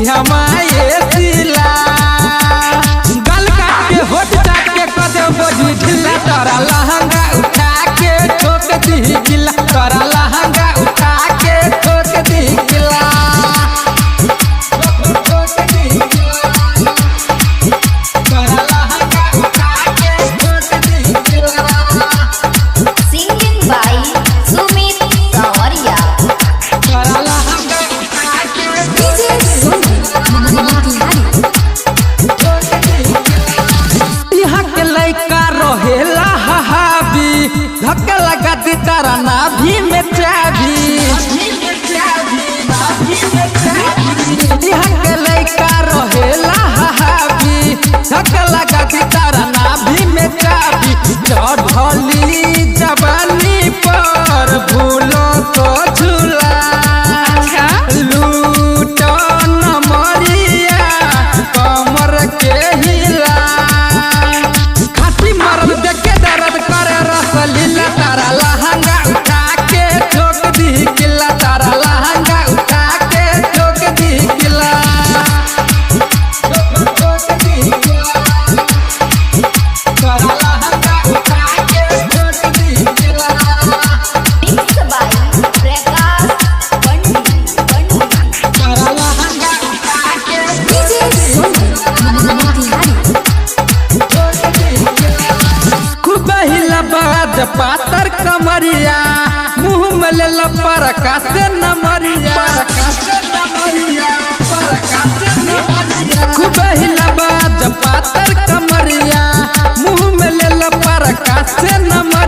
हमारे सिला गल काट के होठ चाट के कदे बजी ढिला तोरा लहंगा उठा के ठोक दी गिला तोरा लहंगा उठा के ठोक दी गिला तोरा लहंगा उठा के ठोक दी गिला। Singing by Sumit Sawaria. तोरा लहंगा उठा के DJ यहाँ के लइका रहेला हाबी धक्का लगा दी तारा नाभि में चाबी यहाँ के लइका रहेला हाबी धक्का लगा दी तारा नाभि में चाबी चढ़ली जवानी पर भूलो तो झूला लूटो न मरिया कमर के हिला खाती मरद देखे दर्द करे रसलीला तारा लहंगा उठा के ठोक दी गिला तारा लहंगा उठा के ठोक दी गिला तारा लहंगा उठा के ठोक दी गिला। Mixed by Prakash Pandit. तारा लहंगा उठा के खूब हिला बाज पातर कमरिया मुँह में ले पर कासे नमरिया खूब हिला बाज पातर कमरिया मुँह में ले पर कासे नमरिया